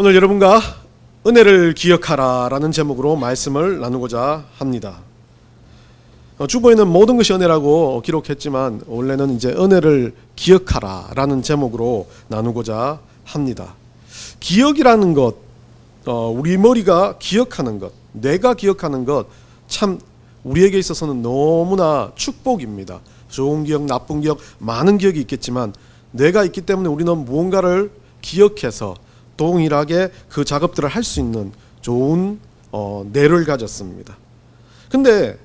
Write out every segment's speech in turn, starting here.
오늘 여러분과 은혜를 기억하라 라는 제목으로 말씀을 나누고자 합니다. 주보에는 모든 것이 은혜라고 기록했지만 원래는 이제 은혜를 기억하라 라는 제목으로 나누고자 합니다. 기억이라는 것, 우리 머리가 기억하는 것, 뇌가 기억하는 것, 참 우리에게 있어서는 너무나 축복입니다. 좋은 기억, 나쁜 기억, 많은 기억이 있겠지만 뇌가 있기 때문에 우리는 무언가를 기억해서 동일하게 그 작업들을 할 수 있는 좋은 뇌를 가졌습니다. 근데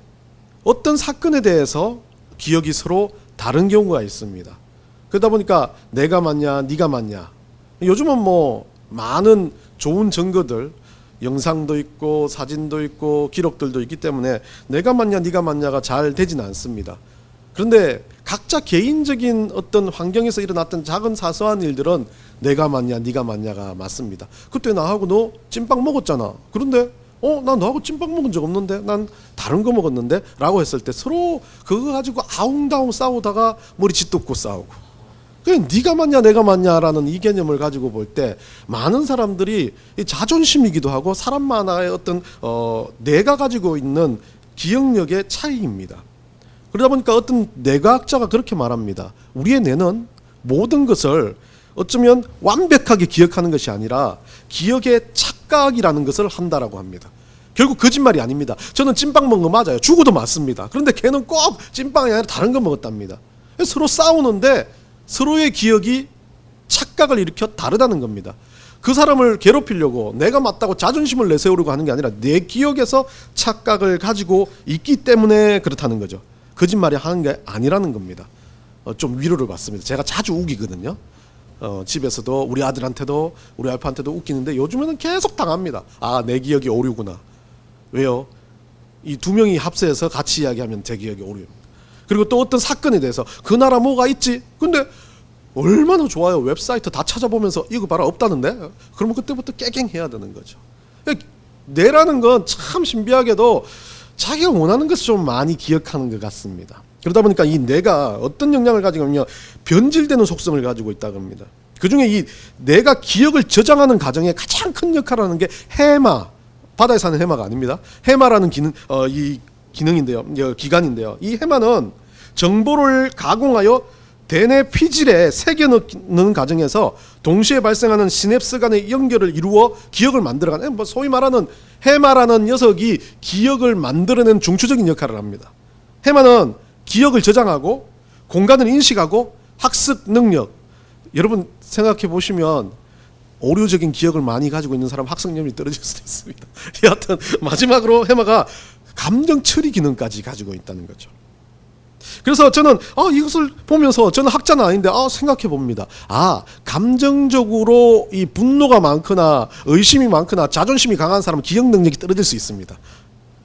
어떤 사건에 대해서 기억이 서로 다른 경우가 있습니다. 그러다 보니까 내가 맞냐 네가 맞냐, 요즘은 뭐 많은 좋은 증거들, 영상도 있고 사진도 있고 기록들도 있기 때문에 내가 맞냐 네가 맞냐가 잘 되지는 않습니다. 그런데 각자 개인적인 어떤 환경에서 일어났던 작은 사소한 일들은 내가 맞냐 네가 맞냐가 맞습니다. 그때 나하고 너 찐빵 먹었잖아. 그런데 나 너하고 찐빵 먹은 적 없는데, 난 다른 거 먹었는데 라고 했을 때 서로 그거 가지고 아웅다웅 싸우다가 머리 짓돋고 싸우고, 그냥 네가 맞냐 내가 맞냐라는 이 개념을 가지고 볼 때 많은 사람들이 자존심이기도 하고 사람만의 어떤 내가 가지고 있는 기억력의 차이입니다. 그러다 보니까 어떤 뇌과학자가 그렇게 말합니다. 우리의 뇌는 모든 것을 어쩌면 완벽하게 기억하는 것이 아니라 기억의 착각이라는 것을 한다라고 합니다. 결국 거짓말이 아닙니다. 저는 찐빵 먹은 거 맞아요. 죽어도 맞습니다. 그런데 걔는 꼭 찐빵이 아니라 다른 거 먹었답니다. 서로 싸우는데 서로의 기억이 착각을 일으켜 다르다는 겁니다. 그 사람을 괴롭히려고 내가 맞다고 자존심을 내세우려고 하는 게 아니라 내 기억에서 착각을 가지고 있기 때문에 그렇다는 거죠. 거짓말이 하는 게 아니라는 겁니다. 좀 위로를 받습니다. 제가 자주 우기거든요. 집에서도 우리 아들한테도 우리 와이프한테도 웃기는데 요즘에는 계속 당합니다. 내 기억이 오류구나. 왜요? 이 두 명이 합세해서 같이 이야기하면 제 기억이 오류입니다. 그리고 또 어떤 사건에 대해서 그 나라 뭐가 있지? 근데 얼마나 좋아요. 웹사이트 다 찾아보면서 이거 봐라 없다는데? 그러면 그때부터 깨갱해야 되는 거죠. 뇌라는 건 참 신비하게도 자기가 원하는 것을 좀 많이 기억하는 것 같습니다. 그러다 보니까 이 뇌가 어떤 영향을 가지고 있냐면 변질되는 속성을 가지고 있다고 합니다. 그 중에 이 뇌가 기억을 저장하는 과정에 가장 큰 역할을 하는 게 해마, 바다에 사는 해마가 아닙니다. 해마라는 기관인데요. 이 해마는 정보를 가공하여 대뇌 피질에 새겨 넣는 과정에서 동시에 발생하는 시냅스 간의 연결을 이루어 기억을 만들어가는, 소위 말하는 해마라는 녀석이 기억을 만들어낸 중추적인 역할을 합니다. 해마는 기억을 저장하고 공간을 인식하고 학습 능력, 여러분 생각해 보시면 오류적인 기억을 많이 가지고 있는 사람 학습력이 떨어질 수도 있습니다. 여하튼 마지막으로 해마가 감정 처리 기능까지 가지고 있다는 거죠. 그래서 저는 이것을 보면서, 저는 학자는 아닌데 생각해 봅니다. 감정적으로 이 분노가 많거나 의심이 많거나 자존심이 강한 사람은 기억 능력이 떨어질 수 있습니다.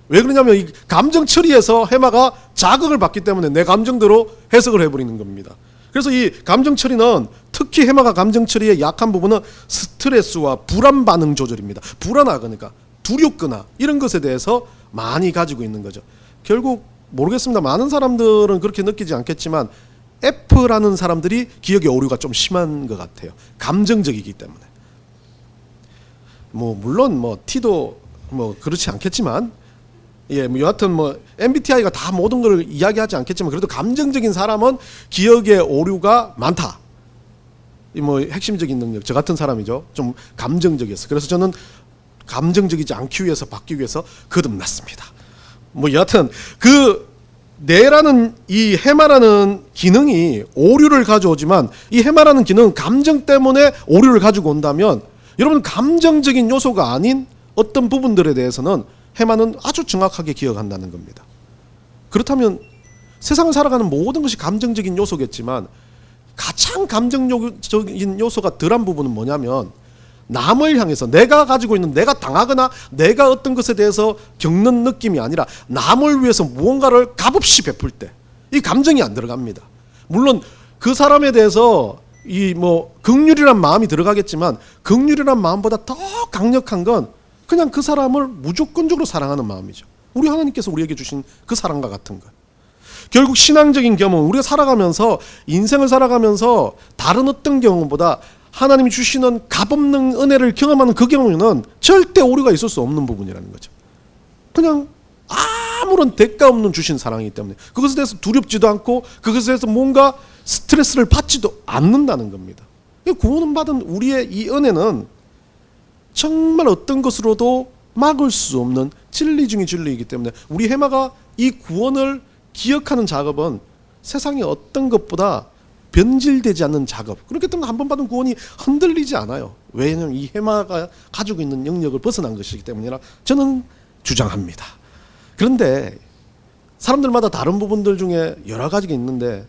왜 그러냐면 이 감정 처리에서 해마가 자극을 받기 때문에 내 감정대로 해석을 해버리는 겁니다. 그래서 이 감정 처리는, 특히 해마가 감정 처리의 약한 부분은 스트레스와 불안 반응 조절입니다. 불안하거나 두렵거나 이런 것에 대해서 많이 가지고 있는 거죠. 결국 모르겠습니다. 많은 사람들은 그렇게 느끼지 않겠지만 F라는 사람들이 기억의 오류가 좀 심한 것 같아요. 감정적이기 때문에. 물론 T도 그렇지 않겠지만, 여하튼 MBTI가 다 모든 걸 이야기하지 않겠지만 그래도 감정적인 사람은 기억의 오류가 많다. 핵심적인 능력, 저 같은 사람이죠. 좀 감정적이었어요. 그래서 저는 감정적이지 않기 위해서 받기 위해서 거듭났습니다. 여하튼 그 뇌라는 이 해마라는 기능이 오류를 가져오지만, 이 해마라는 기능은 감정 때문에 오류를 가지고 온다면, 여러분 감정적인 요소가 아닌 어떤 부분들에 대해서는 해마는 아주 정확하게 기억한다는 겁니다. 그렇다면 세상을 살아가는 모든 것이 감정적인 요소겠지만 가장 감정적인 요소가 덜한 부분은 뭐냐면, 남을 향해서 내가 가지고 있는, 내가 당하거나 내가 어떤 것에 대해서 겪는 느낌이 아니라 남을 위해서 무언가를 값없이 베풀 때 이 감정이 안 들어갑니다. 물론 그 사람에 대해서 긍휼이란 마음이 들어가겠지만 긍휼이란 마음보다 더 강력한 건 그냥 그 사람을 무조건적으로 사랑하는 마음이죠. 우리 하나님께서 우리에게 주신 그 사랑과 같은 것. 결국 신앙적인 경험, 우리가 살아가면서, 인생을 살아가면서 다른 어떤 경험보다 하나님이 주시는 값없는 은혜를 경험하는 그 경우에는 절대 오류가 있을 수 없는 부분이라는 거죠. 그냥 아무런 대가 없는 주신 사랑이기 때문에 그것에 대해서 두렵지도 않고 그것에 대해서 뭔가 스트레스를 받지도 않는다는 겁니다. 구원을 받은 우리의 이 은혜는 정말 어떤 것으로도 막을 수 없는 진리 중의 진리이기 때문에 우리 해마가 이 구원을 기억하는 작업은 세상의 어떤 것보다 변질되지 않는 작업. 그렇기 때문에 한 번 받은 구원이 흔들리지 않아요. 왜냐하면 이 해마가 가지고 있는 영역을 벗어난 것이기 때문이라 저는 주장합니다. 그런데 사람들마다 다른 부분들 중에 여러 가지가 있는데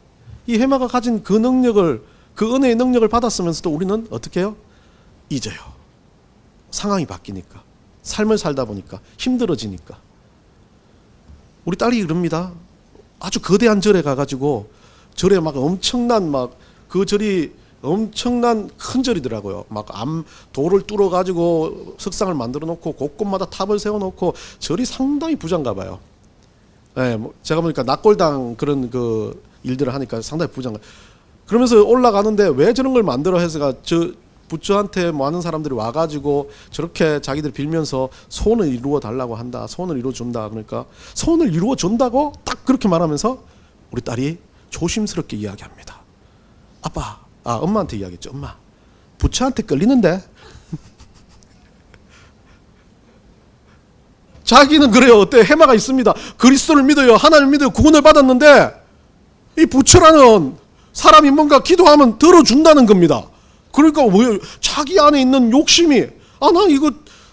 이 해마가 가진 그 능력을, 그 은혜의 능력을 받았으면서도 우리는 어떻게 해요? 잊어요. 상황이 바뀌니까, 삶을 살다 보니까, 힘들어지니까. 우리 딸이 그럽니다. 아주 거대한 절에 가가지고 절에 막 엄청난 막 그 절이 엄청난 큰 절이더라고요. 막 돌을 뚫어 가지고 석상을 만들어 놓고 곳곳마다 탑을 세워 놓고 절이 상당히 부자인가 봐요. 예, 뭐 제가 보니까 낙골당 그런 그 일들을 하니까 상당히 부자인가. 그러면서 올라가는데 왜 저런 걸 만들어 해서가 저 부처한테 뭐 하는 사람들이 와가지고 저렇게 자기들 빌면서 소원을 이루어 달라고 한다. 소원을 이루어 준다. 그러니까 소원을 이루어 준다고 딱 그렇게 말하면서 우리 딸이 조심스럽게 이야기합니다. 아빠, 엄마한테 이야기했죠. 엄마, 부처한테 끌리는데? 자기는 그래요. 어때? 해마가 있습니다. 그리스도를 믿어요. 하나님을 믿어요. 구원을 받았는데 이 부처라는 사람이 뭔가 기도하면 들어준다는 겁니다. 그러니까 왜 자기 안에 있는 욕심이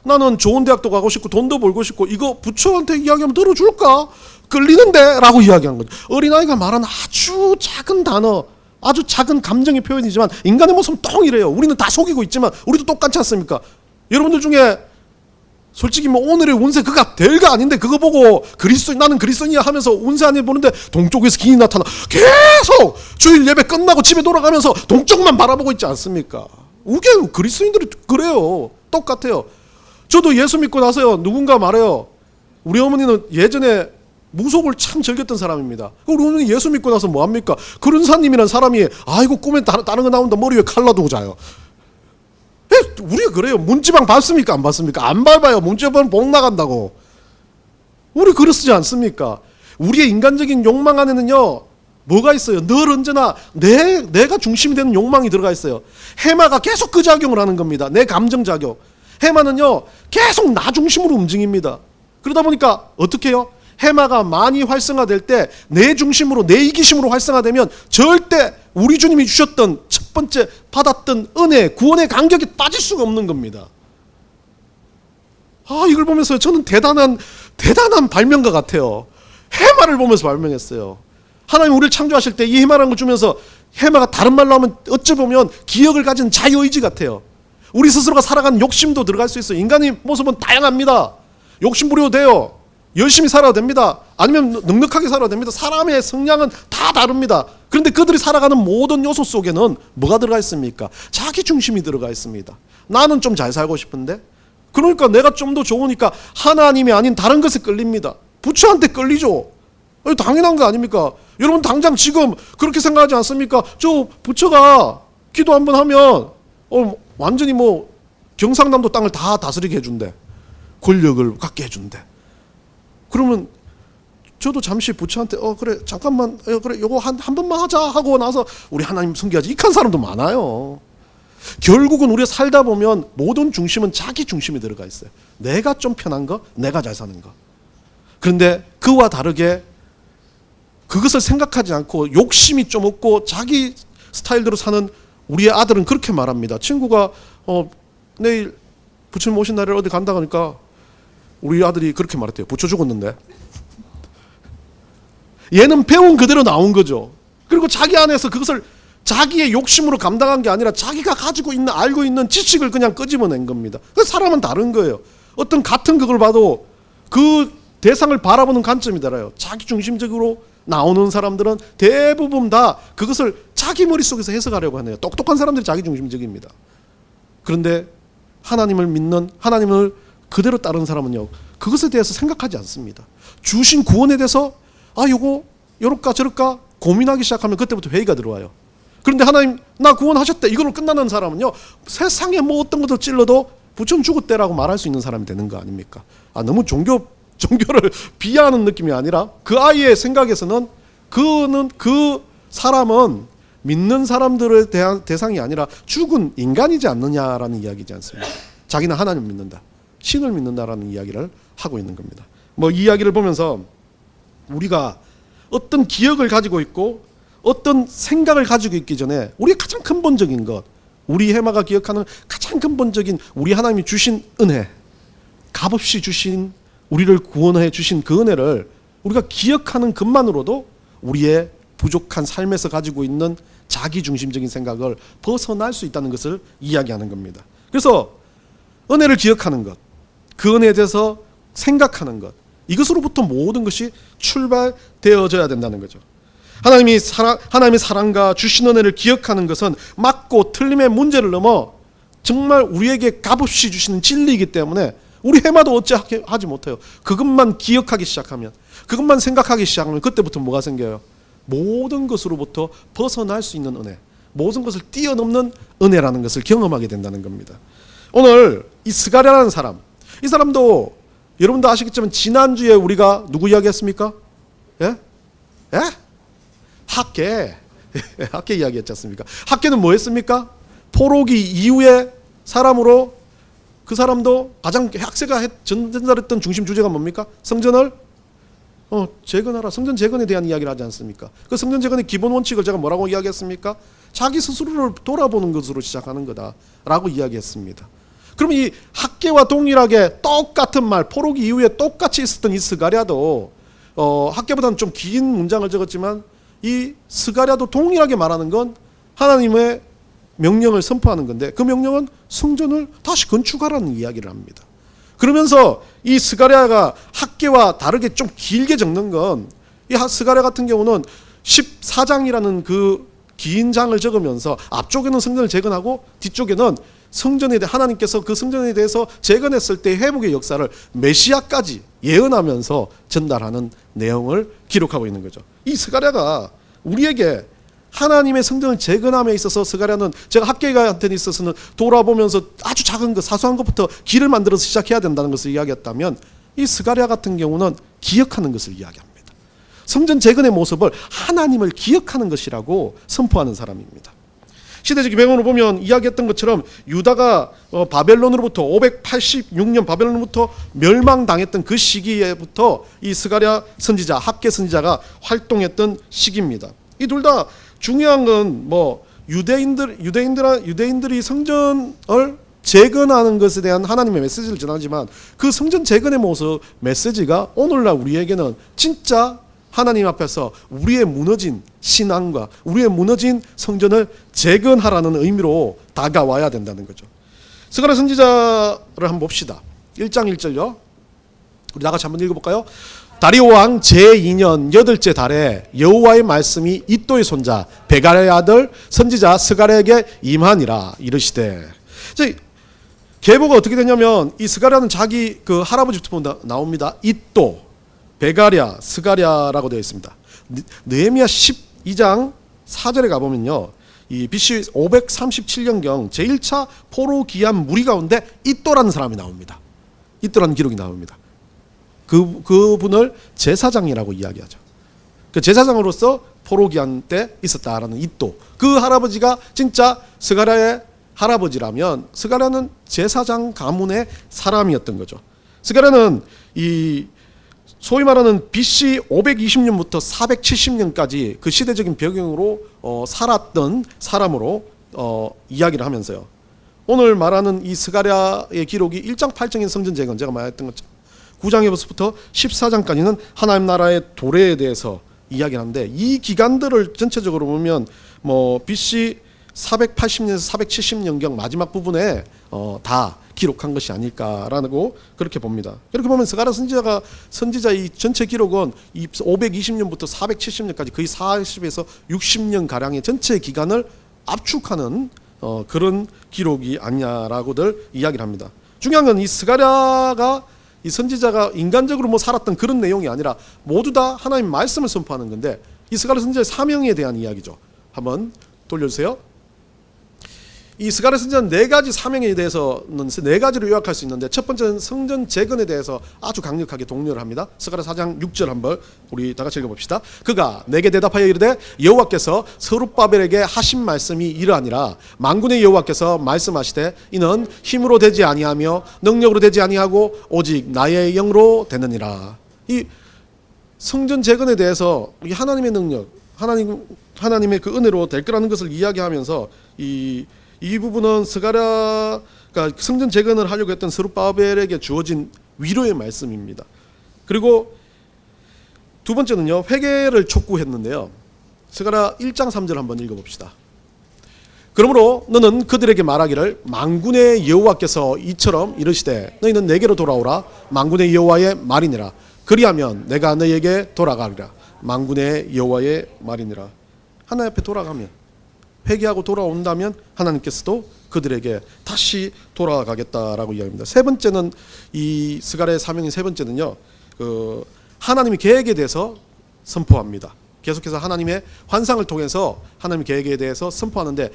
나는 좋은 대학도 가고 싶고 돈도 벌고 싶고 이거 부처한테 이야기하면 들어줄까? 끌리는데? 라고 이야기하는 거죠. 어린아이가 말하는 아주 작은 단어, 아주 작은 감정의 표현이지만 인간의 모습은 똥 이래요. 우리는 다 속이고 있지만 우리도 똑같지 않습니까? 여러분들 중에 솔직히 뭐 오늘의 운세 그가 될가 아닌데 그거 보고 나는 그리스도인이야 하면서 운세 안 해보는데 동쪽에서 기인이 나타나 계속 주일 예배 끝나고 집에 돌아가면서 동쪽만 바라보고 있지 않습니까? 우게 그리스도인들이 그래요. 똑같아요. 저도 예수 믿고 나서요. 누군가 말해요. 우리 어머니는 예전에 무속을 참 즐겼던 사람입니다. 우리 어머니 예수 믿고 나서 뭐합니까? 그런사님이란 사람이 아이고 꿈에 다른 거 나온다 머리 위에 칼 놔두고 자요. 우리가 그래요. 문지방 밟습니까? 안 밟습니까? 안 밟아요. 문지방 복 나간다고. 우리 그렇지 않습니까? 우리의 인간적인 욕망 안에는요. 뭐가 있어요? 늘 언제나 내가 중심이 되는 욕망이 들어가 있어요. 해마가 계속 그 작용을 하는 겁니다. 내 감정 작용. 해마는요. 계속 나 중심으로 움직입니다. 그러다 보니까 어떻게 해요? 해마가 많이 활성화될 때 내 중심으로 내 이기심으로 활성화되면 절대 우리 주님이 주셨던 첫 번째 받았던 은혜, 구원의 간격에 빠질 수가 없는 겁니다. 이걸 보면서 저는 대단한 발명가 같아요. 해마를 보면서 발명했어요. 하나님 우리를 창조하실 때 이 해마라는 걸 주면서 해마가 다른 말로 하면 어찌 보면 기억을 가진 자유의지 같아요. 우리 스스로가 살아가는 욕심도 들어갈 수 있어요. 인간의 모습은 다양합니다. 욕심 부려도 돼요. 열심히 살아도 됩니다. 아니면 넉넉하게 살아도 됩니다. 사람의 성향은 다 다릅니다. 그런데 그들이 살아가는 모든 요소 속에는 뭐가 들어가 있습니까? 자기 중심이 들어가 있습니다. 나는 좀 잘 살고 싶은데 그러니까 내가 좀 더 좋으니까 하나님이 아닌 다른 것에 끌립니다. 부처한테 끌리죠. 당연한 거 아닙니까? 여러분 당장 지금 그렇게 생각하지 않습니까? 저 부처가 기도 한번 하면 완전히 뭐 경상남도 땅을 다 다스리게 해준대. 권력을 갖게 해준대. 그러면 저도 잠시 부처한테 그래 잠깐만 그래 요거 한 번만 하자 하고 나서 우리 하나님 섬겨야지 이칸 사람도 많아요. 결국은 우리가 살다 보면 모든 중심은 자기 중심이 들어가 있어요. 내가 좀 편한 거, 내가 잘 사는 거. 그런데 그와 다르게 그것을 생각하지 않고 욕심이 좀 없고 자기 스타일대로 사는 우리의 아들은 그렇게 말합니다. 친구가 내일 부처님 오신 날에 어디 간다 하니까 우리 아들이 그렇게 말했대요. 부처 죽었는데. 얘는 배운 그대로 나온 거죠. 그리고 자기 안에서 그것을 자기의 욕심으로 감당한 게 아니라 자기가 가지고 있는 알고 있는 지식을 그냥 끄집어낸 겁니다. 그 사람은 다른 거예요. 어떤 같은 그걸 봐도 그 대상을 바라보는 관점이 달라요. 자기 중심적으로 나오는 사람들은 대부분 다 그것을 자기 머릿속에서 해석하려고 하네요. 똑똑한 사람들이 자기 중심적입니다. 그런데 하나님을 믿는, 하나님을 그대로 따르는 사람은요, 그것에 대해서 생각하지 않습니다. 주신 구원에 대해서 요거 요럴까 저럴까 고민하기 시작하면 그때부터 회의가 들어와요. 그런데 하나님 나 구원하셨대 이걸로 끝나는 사람은요, 세상에 뭐 어떤 것도 찔러도 부천 죽었대라고 말할 수 있는 사람이 되는 거 아닙니까? 너무 종교를 비하하는 느낌이 아니라 그 아이의 생각에서는 그 사람은 믿는 사람들의 대상이 아니라 죽은 인간이지 않느냐라는 이야기지 않습니까? 자기는 하나님을 믿는다, 신을 믿는다라는 이야기를 하고 있는 겁니다. 뭐 이 이야기를 보면서 우리가 어떤 기억을 가지고 있고 어떤 생각을 가지고 있기 전에 우리의 가장 근본적인 것, 우리 해마가 기억하는 가장 근본적인 우리 하나님이 주신 은혜, 값없이 주신 우리를 구원해 주신 그 은혜를 우리가 기억하는 것만으로도 우리의 부족한 삶에서 가지고 있는 자기중심적인 생각을 벗어날 수 있다는 것을 이야기하는 겁니다. 그래서 은혜를 기억하는 것, 그 은혜에 대해서 생각하는 것, 이것으로부터 모든 것이 출발되어져야 된다는 거죠. 하나님의 사랑과 주신 은혜를 기억하는 것은 맞고 틀림의 문제를 넘어 정말 우리에게 값없이 주시는 진리이기 때문에 우리 해마도 어찌하지 못해요. 그것만 기억하기 시작하면, 그것만 생각하기 시작하면 그때부터 뭐가 생겨요? 모든 것으로부터 벗어날 수 있는 은혜, 모든 것을 뛰어넘는 은혜라는 것을 경험하게 된다는 겁니다. 오늘 이 스가랴라는 사람, 이 사람도 여러분도 아시겠지만 지난주에 우리가 누구 이야기했습니까? 예? 예? 학계 이야기했지 않습니까? 학계는 뭐 했습니까? 포로기 이후의 사람으로 그 사람도 가장 학세가 전달했던 중심 주제가 뭡니까? 성전을 재건하라. 성전 재건에 대한 이야기를 하지 않습니까? 그 성전 재건의 기본 원칙을 제가 뭐라고 이야기했습니까? 자기 스스로를 돌아보는 것으로 시작하는 거다라고 이야기했습니다. 그럼 이 학계와 동일하게 똑같은 말, 포로기 이후에 똑같이 있었던 이 스가랴도 학계보다는 좀 긴 문장을 적었지만 이 스가랴도 동일하게 말하는 건 하나님의 명령을 선포하는 건데, 그 명령은 성전을 다시 건축하라는 이야기를 합니다. 그러면서 이 스가랴가 학계와 다르게 좀 길게 적는 건, 이 스가랴 같은 경우는 14장이라는 그 긴 장을 적으면서 앞쪽에는 성전을 재건하고 뒤쪽에는 성전에 대해 하나님께서 그 성전에 대해서 재건했을 때 회복의 역사를 메시아까지 예언하면서 전달하는 내용을 기록하고 있는 거죠. 이 스가랴가 우리에게 하나님의 성전을 재건함에 있어서, 스가랴는 제가 학계가한테 있어서는 돌아보면서 아주 작은 것, 사소한 것부터 길을 만들어서 시작해야 된다는 것을 이야기했다면, 이 스가랴 같은 경우는 기억하는 것을 이야기합니다. 성전 재건의 모습을 하나님을 기억하는 것이라고 선포하는 사람입니다. 시대적 배경으로 보면 이야기했던 것처럼 유다가 바벨론으로부터 586년 바벨론으로부터 멸망당했던 그 시기에부터 이 스가랴 선지자, 학계 선지자가 활동했던 시기입니다. 이 둘 다 중요한 건 뭐 유대인들이 성전을 재건하는 것에 대한 하나님의 메시지를 전하지만, 그 성전 재건의 모습, 메시지가 오늘날 우리에게는 진짜 하나님 앞에서 우리의 무너진 신앙과 우리의 무너진 성전을 재건하라는 의미로 다가와야 된다는 거죠. 스가랴 선지자를 한번 봅시다. 1장 1절요. 우리 나같이 한번 읽어볼까요? 다리오 왕 제2년 8째 달에 여호와의 말씀이 이도의 손자 베갈의 아들 선지자 스가랴에게 임하니라. 이르시되, 계보가 어떻게 되냐면 이 스가랴는 자기 그 할아버지부터 나옵니다. 이도, 베가랴, 스가랴라고 되어 있습니다. 느헤미야 12장 4절에 가보면요, 이 BC 537년경 제1차 포로 기한 무리 가운데 이또라는 사람이 나옵니다. 이또라는 기록이 나옵니다. 그분을 제사장이라고 이야기하죠. 그 제사장으로서 포로 기한 때 있었다라는 이또, 그 할아버지가 진짜 스가랴의 할아버지라면 스가랴는 제사장 가문의 사람이었던 거죠. 스가랴는 이 소위 말하는 BC 520년부터 470년까지 그 시대적인 배경으로 살았던 사람으로 이야기를 하면서요, 오늘 말하는 이 스가랴의 기록이 1장 8장인 성전 재건, 제가 말했던 것처럼 9장에서부터 14장까지는 하나님 나라의 도래에 대해서 이야기를 하는데, 이 기간들을 전체적으로 보면 뭐 BC 480년에서 470년경 마지막 부분에 다 기록한 것이 아닐까라고 그렇게 봅니다. 이렇게 보면 스가랴 선지자 이 전체 기록은 520년부터 470년까지 거의 40에서 60년 가량의 전체 기간을 압축하는 그런 기록이 아니냐라고들 이야기를 합니다. 중요한 건 이 스가랴가, 이 선지자가 인간적으로 뭐 살았던 그런 내용이 아니라 모두 다 하나님 말씀을 선포하는 건데, 이 스가랴 선지자의 사명에 대한 이야기죠. 한번 돌려주세요. 이 스가랴 선지자는 네 가지 사명에 대해서는 네 가지로 요약할 수 있는데, 첫 번째는 성전 재건에 대해서 아주 강력하게 독려를 합니다. 스가랴 4장 6절 한번 우리 다 같이 읽어봅시다. 그가 내게 대답하여 이르되 여호와께서 스룹바벨에게 하신 말씀이 이러하니라. 만군의 여호와께서 말씀하시되 이는 힘으로 되지 아니하며 능력으로 되지 아니하고 오직 나의 영으로 되느니라. 이 성전 재건에 대해서 이 하나님의 능력, 하나님의 그 은혜로 될 거라는 것을 이야기하면서 이 부분은 스가랴가 성전 재건을 하려고 했던 스룹바벨에게 주어진 위로의 말씀입니다. 그리고 두 번째는요, 회개를 촉구했는데요. 스가랴 1장 3절 한번 읽어봅시다. 그러므로 너는 그들에게 말하기를 만군의 여호와께서 이처럼 이르시되 너희는 내게로 돌아오라. 만군의 여호와의 말이니라. 그리하면 내가 너희에게 돌아가리라. 만군의 여호와의 말이니라. 하나님 앞에 돌아가면, 회개하고 돌아온다면 하나님께서도 그들에게 다시 돌아가겠다라고 이야기합니다. 세 번째는, 이 스가랴의 사명인 세 번째는요, 하나님의 계획에 대해서 선포합니다. 계속해서 하나님의 환상을 통해서 하나님의 계획에 대해서 선포하는데,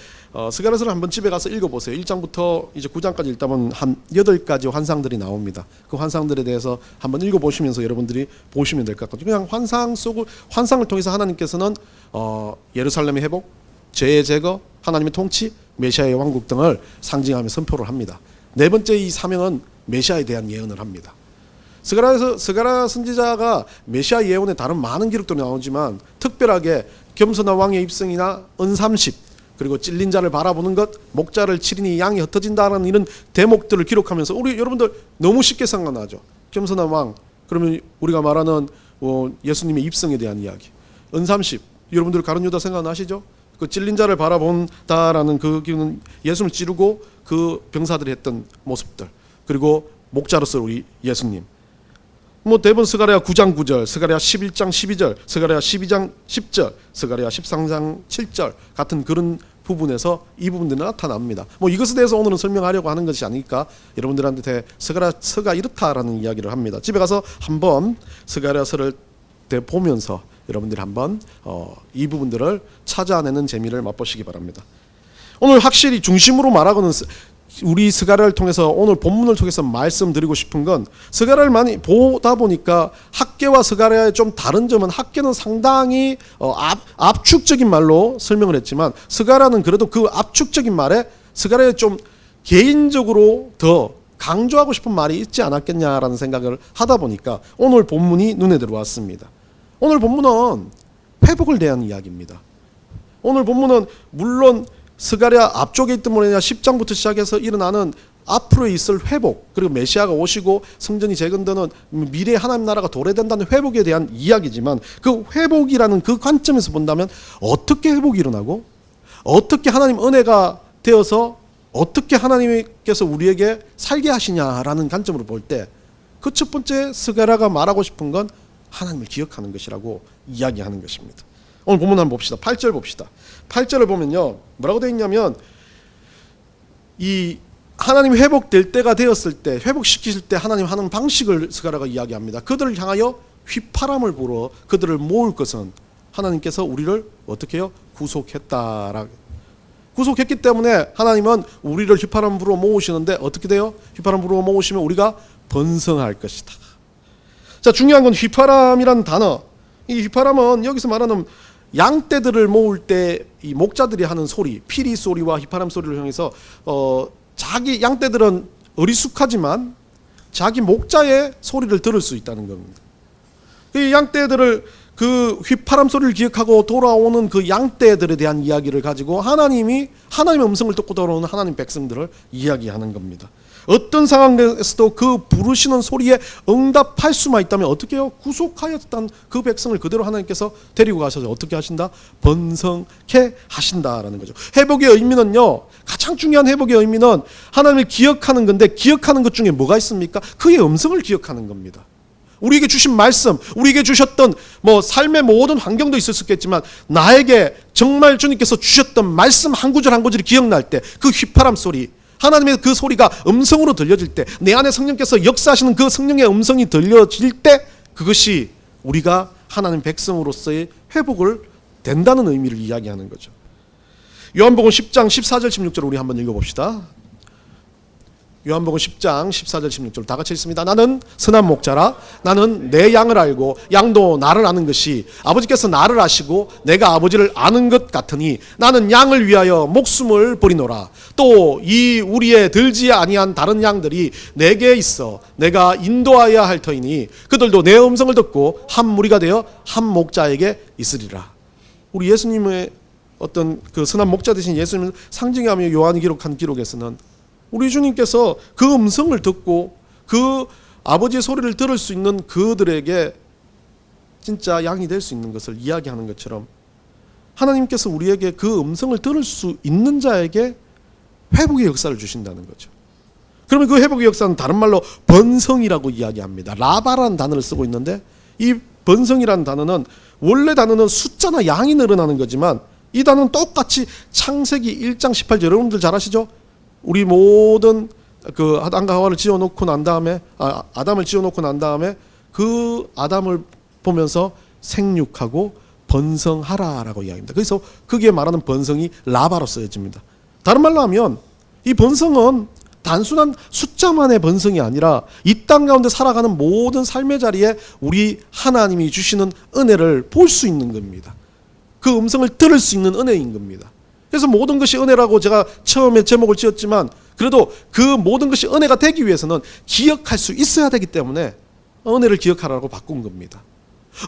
스가랴서를 한번 집에 가서 읽어보세요. 1장부터 이제 9장까지 읽다보면 한 8가지 환상들이 나옵니다. 그 환상들에 대해서 한번 읽어보시면서 여러분들이 보시면 될 것 같거든요. 그냥 환상을 통해서 하나님께서는 예루살렘의 회복, 죄의 제거, 하나님의 통치, 메시아의 왕국 등을 상징하며 선포를 합니다. 네 번째 이 사명은 메시아에 대한 예언을 합니다. 스가랴 선지자가 메시아 예언에 다른 많은 기록도 나오지만, 특별하게 겸손한 왕의 입성이나 은삼십, 그리고 찔린 자를 바라보는 것, 목자를 치리니 양이 흩어진다는 이런 대목들을 기록하면서 우리 여러분들 너무 쉽게 생각나죠. 겸손한 왕, 그러면 우리가 말하는 예수님의 입성에 대한 이야기. 은삼십, 여러분들 가룟 유다 생각나시죠? 그 찔린 자를 바라본다라는 그 기는 예수를 찌르고 그 병사들이 했던 모습들, 그리고 목자로서 우리 예수님. 대본 스가랴 9장 9절, 스가랴 11장 12절, 스가랴 12장 10절, 스가랴 13장 7절 같은 그런 부분에서 이 부분들이 나타납니다. 이것에 대해서 오늘은 설명하려고 하는 것이 아니니까 여러분들한테 스가랴서가 이렇다라는 이야기를 합니다. 집에 가서 한번 스가랴서를 보면서 여러분들이 한번 이 부분들을 찾아내는 재미를 맛보시기 바랍니다. 오늘 확실히 중심으로 말하고는 우리 스가랴를 통해서, 오늘 본문을 통해서 말씀드리고 싶은 건, 스가랴를 많이 보다 보니까 학계와 스가랴의 좀 다른 점은, 학계는 상당히 압축적인 말로 설명을 했지만, 스가랴는 그래도 그 압축적인 말에 스가랴에 좀 개인적으로 더 강조하고 싶은 말이 있지 않았겠냐라는 생각을 하다 보니까 오늘 본문이 눈에 들어왔습니다. 오늘 본문은 회복을 대한 이야기입니다. 오늘 본문은 물론 스가랴 앞쪽에 있던 뭐냐 10장부터 시작해서 일어나는 앞으로 있을 회복, 그리고 메시아가 오시고 성전이 재건되는 미래의 하나님 나라가 도래된다는 회복에 대한 이야기지만, 그 회복이라는 그 관점에서 본다면 어떻게 회복이 일어나고, 어떻게 하나님 은혜가 되어서 어떻게 하나님께서 우리에게 살게 하시냐라는 관점으로 볼 때, 그 첫 번째 스가랴가 말하고 싶은 건 하나님을 기억하는 것이라고 이야기하는 것입니다. 오늘 본문 한번 봅시다. 8절 봅시다. 8절을 보면요, 뭐라고 되어 있냐면, 이 하나님이 회복될 때가 되었을 때, 회복시키실 때 하나님 하는 방식을 스가랴가 이야기합니다. 그들을 향하여 휘파람을 불어 그들을 모을 것은 하나님께서 우리를 어떻게 해요? 구속했다라고. 구속했기 때문에 하나님은 우리를 휘파람 불어 모으시는데 어떻게 돼요? 휘파람 불어 모으시면 우리가 번성할 것이다. 자, 중요한 건 휘파람이라는 단어. 이 휘파람은 여기서 말하는 양떼들을 모을 때 이 목자들이 하는 소리, 피리 소리와 휘파람 소리를 향해서 자기 양떼들은 어리숙하지만 자기 목자의 소리를 들을 수 있다는 겁니다. 이 양떼들을, 그 휘파람 소리를 기억하고 돌아오는 그 양떼들에 대한 이야기를 가지고 하나님의 음성을 듣고 돌아오는 하나님 백성들을 이야기하는 겁니다. 어떤 상황에서도 그 부르시는 소리에 응답할 수만 있다면 어떻게 해요? 구속하였던 그 백성을 그대로 하나님께서 데리고 가셔서 어떻게 하신다? 번성케 하신다라는 거죠. 회복의 의미는요, 가장 중요한 회복의 의미는 하나님을 기억하는 건데, 기억하는 것 중에 뭐가 있습니까? 그의 음성을 기억하는 겁니다. 우리에게 주신 말씀, 우리에게 주셨던 삶의 모든 환경도 있을 수 있겠지만, 나에게 정말 주님께서 주셨던 말씀 한 구절 한 구절이 기억날 때, 그 휘파람 소리, 하나님의 그 소리가 음성으로 들려질 때, 내 안에 성령께서 역사하시는 그 성령의 음성이 들려질 때, 그것이 우리가 하나님 백성으로서의 회복을 된다는 의미를 이야기하는 거죠. 요한복음 10장 14절 16절 우리 한번 읽어봅시다. 요한복음 10장 14절 16절 다 같이 읽습니다. 나는 선한 목자라. 나는 내 양을 알고 양도 나를 아는 것이 아버지께서 나를 아시고 내가 아버지를 아는 것 같으니 나는 양을 위하여 목숨을 버리노라. 또 이 우리에 들지 아니한 다른 양들이 내게 있어 내가 인도하여야 할 터이니 그들도 내 음성을 듣고 한 무리가 되어 한 목자에게 있으리라. 우리 예수님의 어떤 그 선한 목자 되신 예수님을 상징하며 요한이 기록한 기록에서는 우리 주님께서 그 음성을 듣고 그 아버지의 소리를 들을 수 있는 그들에게 진짜 양이 될 수 있는 것을 이야기하는 것처럼 하나님께서 우리에게 그 음성을 들을 수 있는 자에게 회복의 역사를 주신다는 거죠. 그러면 그 회복의 역사는 다른 말로 번성이라고 이야기합니다. 라바라는 단어를 쓰고 있는데 이 번성이라는 단어는 원래 단어는 숫자나 양이 늘어나는 거지만 이 단어는 똑같이 창세기 1장 18절 여러분들 잘 아시죠? 우리 모든 그 아담과 하와를 지어놓고 난 다음에 아담을 지어놓고 난 다음에 그 아담을 보면서 생육하고 번성하라라고 이야기합니다. 그래서 거기에 말하는 번성이 라바로 쓰여집니다. 다른 말로 하면 이 번성은 단순한 숫자만의 번성이 아니라 이 땅 가운데 살아가는 모든 삶의 자리에 우리 하나님이 주시는 은혜를 볼 수 있는 겁니다. 그 음성을 들을 수 있는 은혜인 겁니다. 그래서 모든 것이 은혜라고 제가 처음에 제목을 지었지만 그래도 그 모든 것이 은혜가 되기 위해서는 기억할 수 있어야 되기 때문에 은혜를 기억하라고 바꾼 겁니다.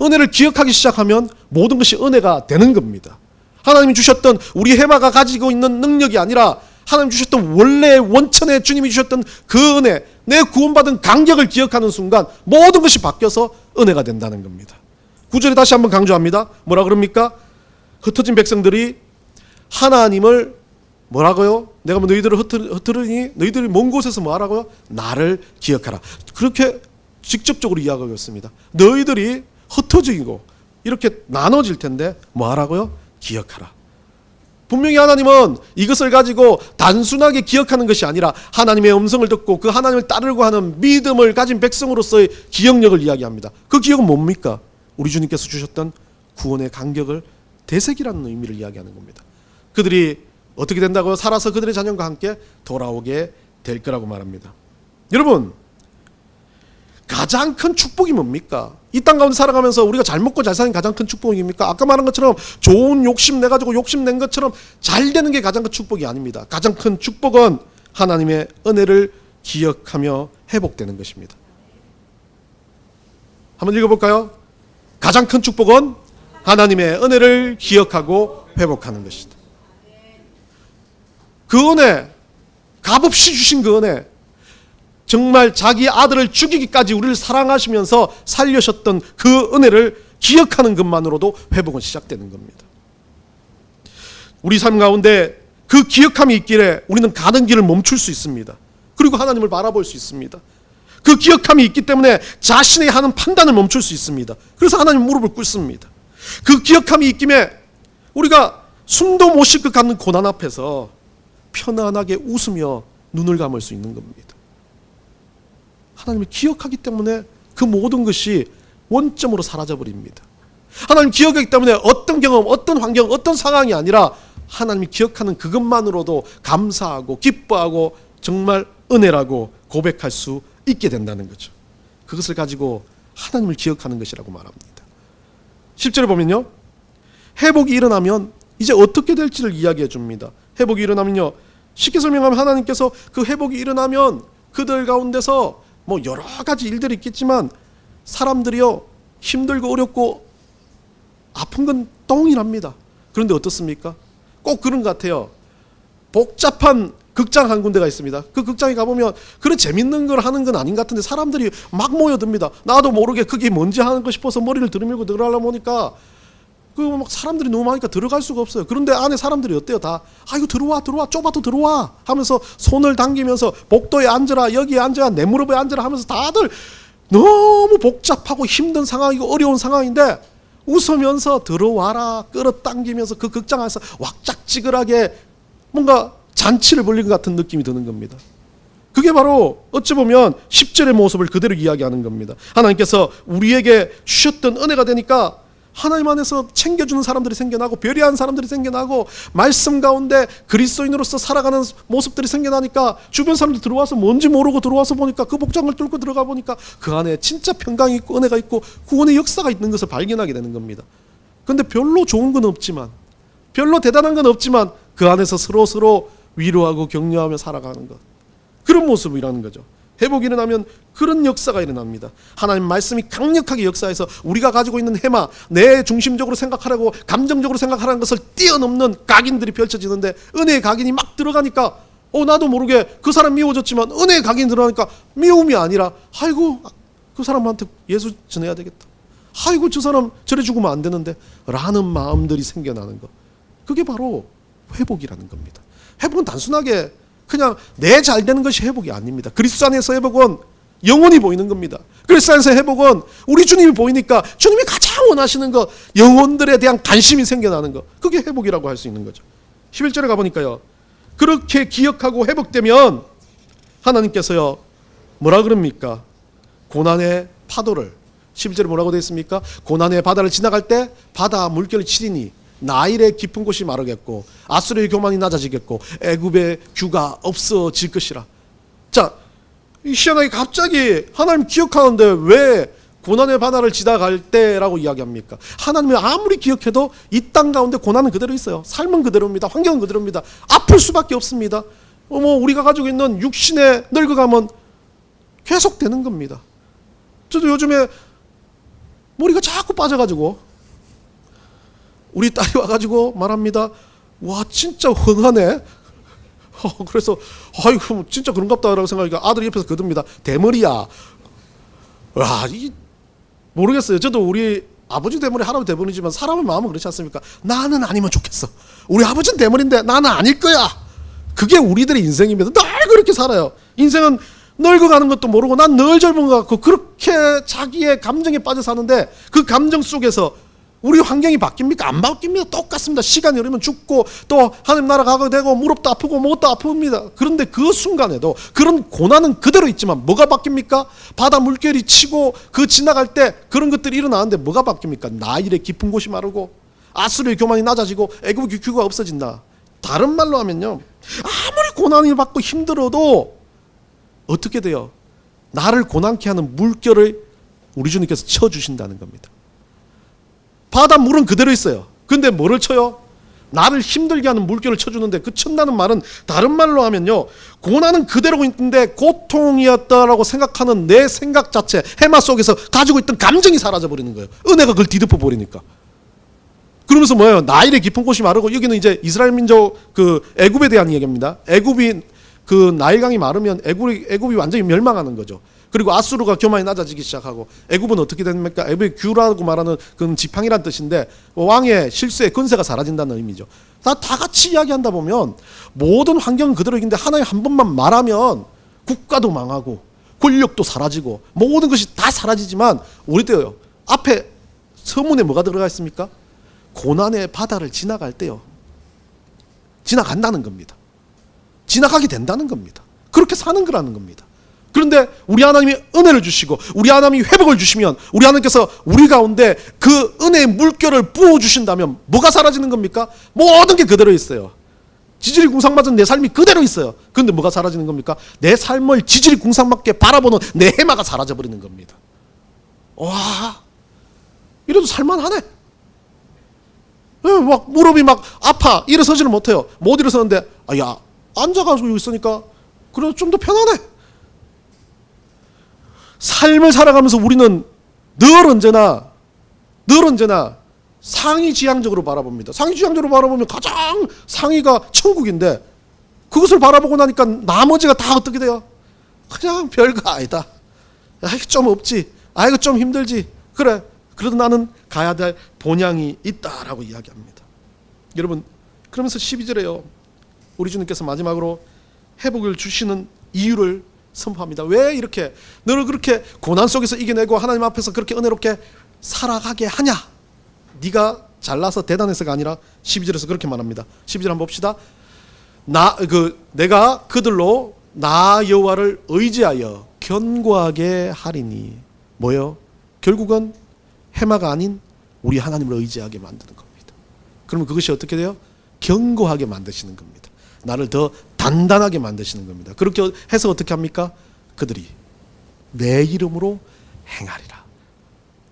은혜를 기억하기 시작하면 모든 것이 은혜가 되는 겁니다. 하나님이 주셨던 우리 해마가 가지고 있는 능력이 아니라 하나님 주셨던 원래 원천에 주님이 주셨던 그 은혜, 내 구원받은 간격을 기억하는 순간 모든 것이 바뀌어서 은혜가 된다는 겁니다. 9절에 다시 한번 강조합니다. 뭐라 그럽니까? 흩어진 백성들이 하나님을 뭐라고요? 내가 뭐 너희들을 흩으르니 너희들이 먼 곳에서 뭐하라고요? 나를 기억하라. 그렇게 직접적으로 이야기하고 있습니다. 너희들이 흩어지고 이렇게 나눠질 텐데 뭐하라고요? 기억하라. 분명히 하나님은 이것을 가지고 단순하게 기억하는 것이 아니라 하나님의 음성을 듣고 그 하나님을 따르고 하는 믿음을 가진 백성으로서의 기억력을 이야기합니다. 그 기억은 뭡니까? 우리 주님께서 주셨던 구원의 간격을 되새기라는 의미를 이야기하는 겁니다. 그들이 어떻게 된다고요? 살아서 그들의 자녀과 함께 돌아오게 될 거라고 말합니다. 여러분, 가장 큰 축복이 뭡니까? 이 땅 가운데 살아가면서 우리가 잘 먹고 잘 사는 가장 큰 축복입니까? 아까 말한 것처럼 좋은 욕심 내가지고 욕심 낸 것처럼 잘 되는 게 가장 큰 축복이 아닙니다. 가장 큰 축복은 하나님의 은혜를 기억하며 회복되는 것입니다. 한번 읽어볼까요? 가장 큰 축복은 하나님의 은혜를 기억하고 회복하는 것이다. 그 은혜, 값없이 주신 그 은혜, 정말 자기 아들을 죽이기까지 우리를 사랑하시면서 살려셨던 그 은혜를 기억하는 것만으로도 회복은 시작되는 겁니다. 우리 삶 가운데 그 기억함이 있기에 우리는 가는 길을 멈출 수 있습니다. 그리고 하나님을 바라볼 수 있습니다. 그 기억함이 있기 때문에 자신의 하는 판단을 멈출 수 있습니다. 그래서 하나님 무릎을 꿇습니다. 그 기억함이 있기에 우리가 숨도 못 쉴 것 같는 고난 앞에서 편안하게 웃으며 눈을 감을 수 있는 겁니다. 하나님을 기억하기 때문에 그 모든 것이 원점으로 사라져버립니다. 하나님 기억하기 때문에 어떤 경험, 어떤 환경, 어떤 상황이 아니라 하나님이 기억하는 그것만으로도 감사하고 기뻐하고 정말 은혜라고 고백할 수 있게 된다는 거죠. 그것을 가지고 하나님을 기억하는 것이라고 말합니다. 10절에 보면요, 회복이 일어나면 이제 어떻게 될지를 이야기해 줍니다. 회복이 일어나면요, 쉽게 설명하면 하나님께서 그 회복이 일어나면 그들 가운데서 뭐 여러 가지 일들이 있겠지만 사람들이요 힘들고 어렵고 아픈 건 동일합니다. 그런데 어떻습니까? 꼭 그런 것 같아요. 복잡한 극장 한 군데가 있습니다. 그 극장에 가보면 그런 재밌는 걸 하는 건 아닌 것 같은데 사람들이 막 모여듭니다. 나도 모르게 그게 뭔지 하는 거 싶어서 머리를 들이밀고 들어가려고 보니까 그 막 사람들이 너무 많으니까 들어갈 수가 없어요. 그런데 안에 사람들이 어때요? 다 아이고 들어와 좁아도 들어와 하면서 손을 당기면서 복도에 앉으라, 여기에 앉아라, 내 무릎에 앉으라 하면서 다들 너무 복잡하고 힘든 상황이고 어려운 상황인데 웃으면서 들어와라 끌어당기면서 그 극장 안에서 왁작지근하게 뭔가 잔치를 벌린 것 같은 느낌이 드는 겁니다. 그게 바로 어찌 보면 10절의 모습을 그대로 이야기하는 겁니다. 하나님께서 우리에게 주셨던 은혜가 되니까 하나님 안에서 챙겨주는 사람들이 생겨나고 배려하는 사람들이 생겨나고 말씀 가운데 그리스도인으로서 살아가는 모습들이 생겨나니까 주변 사람들 들어와서 뭔지 모르고 들어와서 보니까 그 복장을 뚫고 들어가 보니까 그 안에 진짜 평강이 있고 은혜가 있고 구원의 역사가 있는 것을 발견하게 되는 겁니다. 그런데 별로 좋은 건 없지만, 별로 대단한 건 없지만 그 안에서 서로 위로하고 격려하며 살아가는 것, 그런 모습이라는 거죠. 회복이 일어나면 그런 역사가 일어납니다. 하나님 말씀이 강력하게 역사해서 우리가 가지고 있는 해마, 내 중심적으로 생각하라고 감정적으로 생각하라는 것을 뛰어넘는 각인들이 펼쳐지는데, 은혜의 각인이 막 들어가니까 나도 모르게 그 사람 미워졌지만 은혜의 각인이 들어가니까 미움이 아니라 아이고 그 사람한테 예수 전해야 되겠다, 아이고 저 사람 저래 죽으면 안 되는데 라는 마음들이 생겨나는 것, 그게 바로 회복이라는 겁니다. 회복은 단순하게 그냥 내 잘 되는 것이 회복이 아닙니다. 그리스도 안에서 회복은 영원히 보이는 겁니다. 그리스도 안에서 회복은 우리 주님이 보이니까 주님이 가장 원하시는 것, 영혼들에 대한 관심이 생겨나는 것, 그게 회복이라고 할 수 있는 거죠. 11절에 가보니까요, 그렇게 기억하고 회복되면 하나님께서요 뭐라 그럽니까? 고난의 파도를, 11절에 뭐라고 되어 있습니까? 고난의 바다를 지나갈 때 바다 물결을 치리니 나일의 깊은 곳이 마르겠고 아수르의 교만이 낮아지겠고 애굽의 규가 없어질 것이라. 자, 희한하게 갑자기 하나님 기억하는데 왜 고난의 바다를 지나갈 때라고 이야기합니까? 하나님이 아무리 기억해도 이 땅 가운데 고난은 그대로 있어요. 삶은 그대로입니다. 환경은 그대로입니다. 아플 수밖에 없습니다. 우리가 가지고 있는 육신의 늙어감은 계속되는 겁니다. 저도 요즘에 머리가 자꾸 빠져가지고 우리 딸이 와가지고 말합니다. 와 진짜 흥하네. 그래서 아이고 진짜 그런갑다라고 생각하니까 아들이 옆에서 거듭니다. 대머리야. 와 모르겠어요. 저도 우리 아버지 대머리 할아버지 대머리지만 사람의 마음은 그렇지 않습니까? 나는 아니면 좋겠어. 우리 아버지는 대머리인데 나는 아닐 거야. 그게 우리들의 인생입니다. 늘 그렇게 살아요. 인생은 늙어가는 것도 모르고 난 늘 젊은 것 같고 그렇게 자기의 감정에 빠져 사는데 그 감정 속에서 우리 환경이 바뀝니까? 안 바뀝니다. 똑같습니다. 시간이 흐르면 죽고 또 하나님 나라 가게 되고 무릎도 아프고 목도 아픕니다. 그런데 그 순간에도 그런 고난은 그대로 있지만 뭐가 바뀝니까? 바다 물결이 치고 그 지나갈 때 그런 것들이 일어나는데 뭐가 바뀝니까? 나일의 깊은 곳이 마르고 아수르의 교만이 낮아지고 애굽의 규가 없어진다. 다른 말로 하면요, 아무리 고난을 받고 힘들어도 어떻게 돼요? 나를 고난케 하는 물결을 우리 주님께서 쳐주신다는 겁니다. 바다 물은 그대로 있어요. 근데 뭐를 쳐요? 나를 힘들게 하는 물결을 쳐주는데, 그 쳤다는 말은 다른 말로 하면요, 고난은 그대로 있는데 고통이었다라고 생각하는 내 생각 자체, 해마 속에서 가지고 있던 감정이 사라져버리는 거예요. 은혜가 그걸 뒤덮어 버리니까. 그러면서 뭐예요? 나일의 깊은 곳이 마르고, 여기는 이제 이스라엘 민족 그 애굽에 대한 이야기입니다. 애굽이 그 나일강이 마르면 애굽이 완전히 멸망하는 거죠. 그리고 아수르가 교만이 낮아지기 시작하고, 애굽은 어떻게 됩니까? 애굽의 규라고 말하는 그건 지팡이란 뜻인데 왕의 실수의 권세가 사라진다는 의미죠. 다 같이 이야기한다 보면 모든 환경은 그대로 있는데 하나님 한 번만 말하면 국가도 망하고 권력도 사라지고 모든 것이 다 사라지지만, 우리도요 앞에 서문에 뭐가 들어가 있습니까? 고난의 바다를 지나갈 때요 지나간다는 겁니다. 지나가게 된다는 겁니다. 그렇게 사는 거라는 겁니다. 그런데 우리 하나님이 은혜를 주시고 우리 하나님이 회복을 주시면, 우리 하나님께서 우리 가운데 그 은혜의 물결을 부어주신다면 뭐가 사라지는 겁니까? 모든 게 그대로 있어요. 지질이 궁상맞은 내 삶이 그대로 있어요. 그런데 뭐가 사라지는 겁니까? 내 삶을 지질이 궁상맞게 바라보는 내 해마가 사라져버리는 겁니다. 와, 이래도 살만하네. 막 무릎이 막 아파 일어서지를 못해요. 못 일어서는데 야 앉아가지고 있으니까 그래도 좀 더 편하네. 삶을 살아가면서 우리는 늘 언제나 상위지향적으로 바라봅니다. 상위지향적으로 바라보면 가장 상위가 천국인데, 그것을 바라보고 나니까 나머지가 다 어떻게 돼요? 그냥 별거 아니다. 이거 좀 없지. 이거 좀 힘들지. 그래. 그래도 나는 가야 될 본향이 있다라고 이야기합니다. 여러분, 그러면서 12절에요 우리 주님께서 마지막으로 회복을 주시는 이유를 선포합니다. 왜 이렇게 너를 그렇게 고난 속에서 이겨내고 하나님 앞에서 그렇게 은혜롭게 살아가게 하냐? 네가 잘나서 대단해서가 아니라 12절에서 그렇게 말합니다. 12절 한번 봅시다. 내가 그들로 나 여호와를 의지하여 견고하게 하리니, 뭐요? 결국은 해마가 아닌 우리 하나님을 의지하게 만드는 겁니다. 그러면 그것이 어떻게 돼요? 견고하게 만드시는 겁니다. 나를 더 단단하게 만드시는 겁니다. 그렇게 해서 어떻게 합니까? 그들이 내 이름으로 행하리라.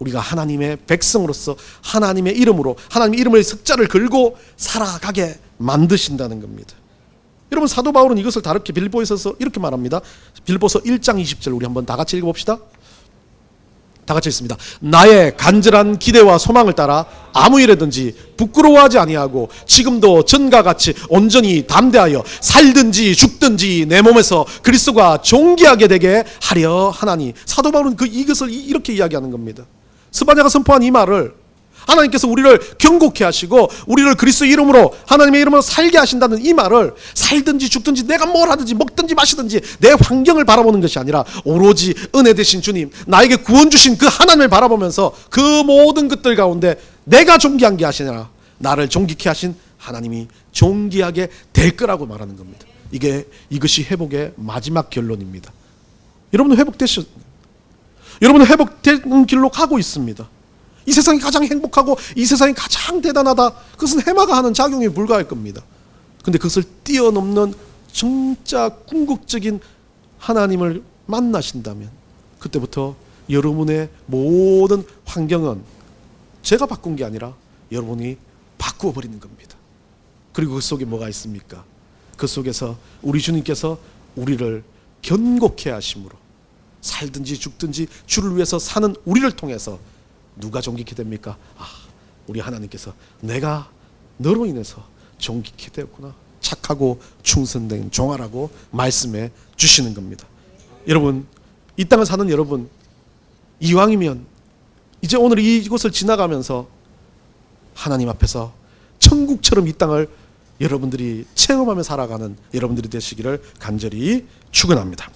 우리가 하나님의 백성으로서 하나님의 이름으로 하나님의 이름의 석자를 걸고 살아가게 만드신다는 겁니다. 여러분, 사도 바울은 이것을 다르게 빌립보에서 이렇게 말합니다. 빌립보서 1장 20절 우리 한번 다 같이 읽어봅시다. 다 같이 읽습니다. 나의 간절한 기대와 소망을 따라 아무 일에든지 부끄러워하지 아니하고 지금도 전과 같이 온전히 담대하여 살든지 죽든지 내 몸에서 그리스도가 존귀하게 되게 하려 하나니. 사도 바울은 이것을 이렇게 이야기하는 겁니다. 스바냐가 선포한 이 말을 하나님께서 우리를 경고케 하시고 우리를 그리스도 이름으로 하나님의 이름으로 살게 하신다는 이 말을 살든지 죽든지 내가 뭘 하든지 먹든지 마시든지 내 환경을 바라보는 것이 아니라 오로지 은혜 되신 주님, 나에게 구원 주신 그 하나님을 바라보면서 그 모든 것들 가운데 내가 존귀한 게 아니라 나를 존귀케 하신 하나님이 존귀하게 될 거라고 말하는 겁니다. 이것이 회복의 마지막 결론입니다. 여러분은 여러분은 회복되는 길로 가고 있습니다. 이 세상이 가장 행복하고 이 세상이 가장 대단하다, 그것은 해마가 하는 작용에 불과할 겁니다. 근데 그것을 뛰어넘는 진짜 궁극적인 하나님을 만나신다면 그때부터 여러분의 모든 환경은 제가 바꾼 게 아니라 여러분이 바꾸어 버리는 겁니다. 그리고 그 속에 뭐가 있습니까? 그 속에서 우리 주님께서 우리를 견고케 하심으로 살든지 죽든지 주를 위해서 사는 우리를 통해서 누가 존귀케 됩니까? 우리 하나님께서 내가 너로 인해서 존귀케 되었구나, 착하고 충성된 종아라고 말씀해 주시는 겁니다. 여러분, 이 땅을 사는 여러분, 이왕이면 이제 오늘 이곳을 지나가면서 하나님 앞에서 천국처럼 이 땅을 여러분들이 체험하며 살아가는 여러분들이 되시기를 간절히 축원합니다.